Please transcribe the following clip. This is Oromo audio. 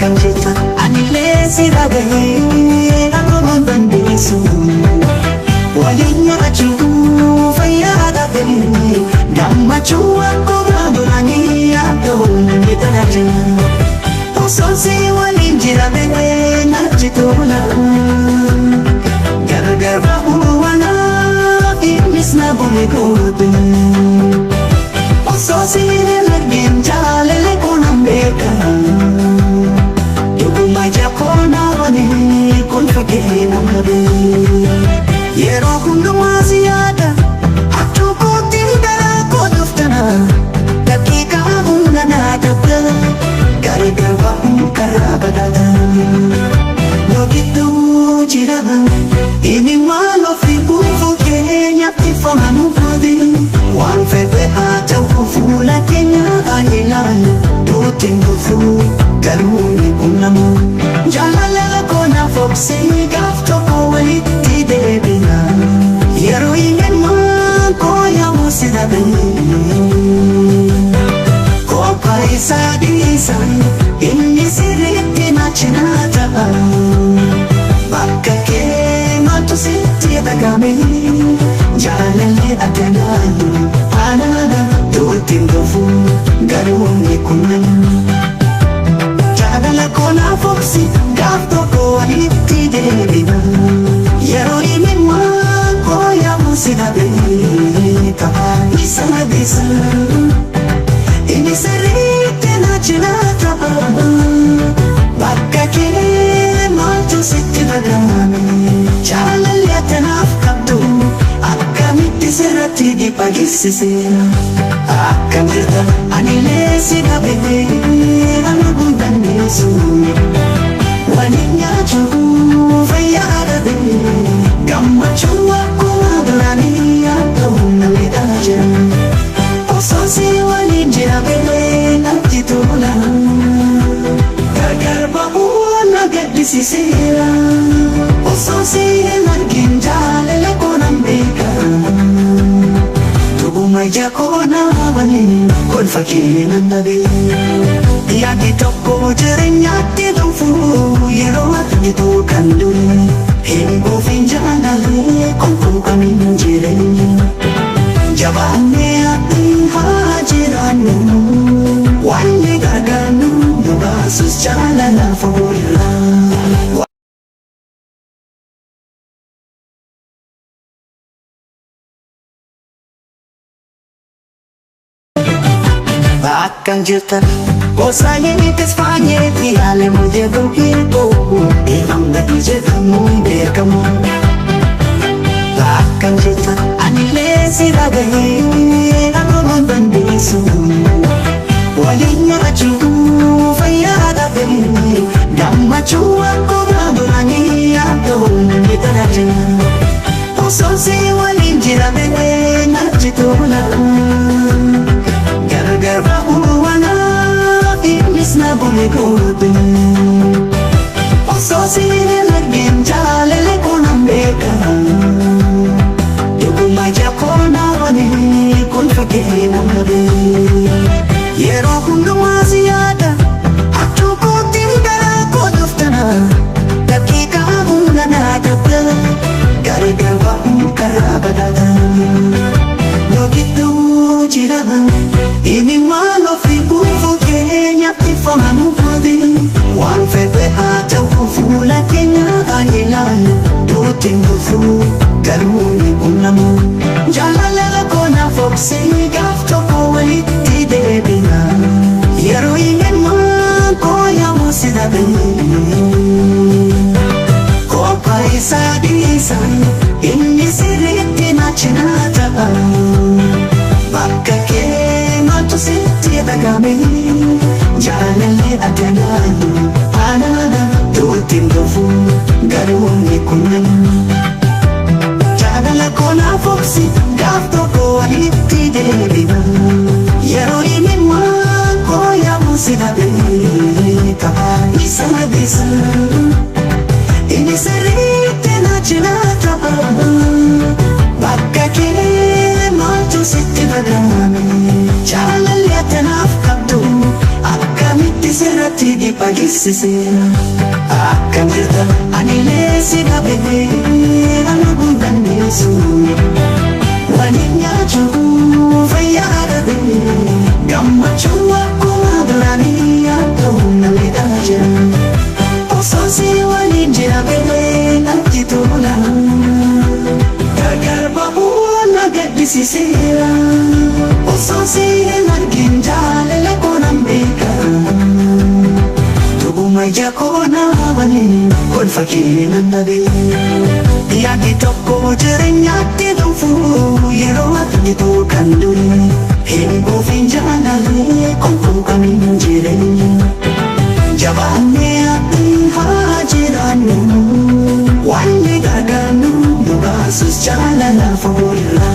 Akkam jirta anillee si dhagahee akkuma dandeessu waliin nyaachuu fayyaa dhabee gammachuu akkuma duraanii akka humni tajaajila osoo si waliin jiramee natti tola gargar bahuu wanaaf innis na bu'e goote osoo si hin argin jaalala kunan beeka dhuguma jakkoona waliin kun fakkee nama bee yeroo hundumaa si yaada achuu kootiin garaa koo dhuftana daqiiqaa hunda naa dabda gargar bahuu karaa badhaadha yoo gidduu jira inni maal ofii buufuu keenyatti foonuu boodi waan fedhe haa ta'u fuula keenya ilaalu duutiin dhufuu garuu ni quunnamu jaalala koona foksii gaaf tokko walitti deebina yeroo hiyyummaan koo yaa'u si dhabee kophaa isaa dhiisan inni sirriitti na cinaa ta'a bakka kee maaltu sitti dhagahame jaalallee addanaa haalaadha duutiin dhufuu garuu ni quunnamu jaalala koona foksii gaaf tokko walitti deebina yeroo hiyyummaan koo yaa'u si dhabee kophaa isaa dhiisan inni sirriitti na cinaa ta'a bakka kee maaltu sitti dhagahame jaalallee attanaaf qabdu akkamitti sirratti dhipha geessiseera akkam jirta anillee si dhabee arguu dandeessu waliin nyaachuu fayyaa dhabee gammachuu akkuma duraanii akka humna miidhaa osoo si waliin jiramee natti tola gargar bahuu na gaddisiiseera osoo si hin argin jaalala koonan beeka dhuguma jakkoona waliin kun fakkii nan dhabee yaadni tokko jireenyaatti dhufuu yeroo argitu kan dure hin buufin jaalallee konkoluu kamiin jireenya jabaannee ati haa jiraannu wanni gargaarnu nu baasus jaalala fuula akkam jirta gosa yenitis faanyeeti haalimu jedhu hiiku eemamdatu jedhamu beekamu akkam jirta anillee si dhagahee akkuma dandeessu waliin nyaachuu fayyaa dhabee gammachuu akkuma duraanii akka humni tajaajila osoo si waliin jiramee natti tola gargar bahuu wanaaf innis na bu'e goote osoo si hin argin jaalala kunan beeka dhuguma jakkoona waliin kun fakkee nama bee yeroo hundumaa si yaada achuu kootiin garaa koo dhuftana daqiiqaa hunda naa dabda gargar bahuu karaa badhaadha yoo gidduu jira inni maal ofii buufuu keenyatti foonuu boodi waan fedhe haa ta'u fuula keenya ilaalu duutiin dhufuu garuu ni quunnamu jaalala koona foksii gaaf tokko walitti deebina yeroo hiyyummaan koo yaa'u si dhabee kophaa isaa dhiisan inni sirriitti na cinaa ta'a bakka kee maaltu sitti dhagahame jaalallee addanaa haalaadha duutiin dhufuu garuu ni quunnamu jaalala koona foksii gaaf tokko walitti deebina yeroo hiyyummaan koo yaa'u si dhabee kophaa isaa dhiisan inni sirriitti na cinaa ta'a bakka kee maaltu sitti dhagahame jaalallee attanaaf qabdu akkamitti sirratti dhipha geessiseera. Akkam jirta aniilee si qabee arguun dandeessu. Waliin nyaachuu fayyaa dhabee gammachuu akkuma duraanii yaaduu namidhaa jira. Osoo si waliin jira beelee natti tola. Gargar ba'uu na gaddisiiseera. Osoo si hin argin jaalala koonaan beeka. Dhuguma ija koonaa malee kolfa kee nan dhabee. Yaadni tokko jireenyaatti dhufu yeroo argitu kan dure. Hin buufin jaalallee kolfuu kamiin jireenya. Jabaannee ati haa jiraannu. Wanni gargaarnu nu baasus jaalala fuuldura.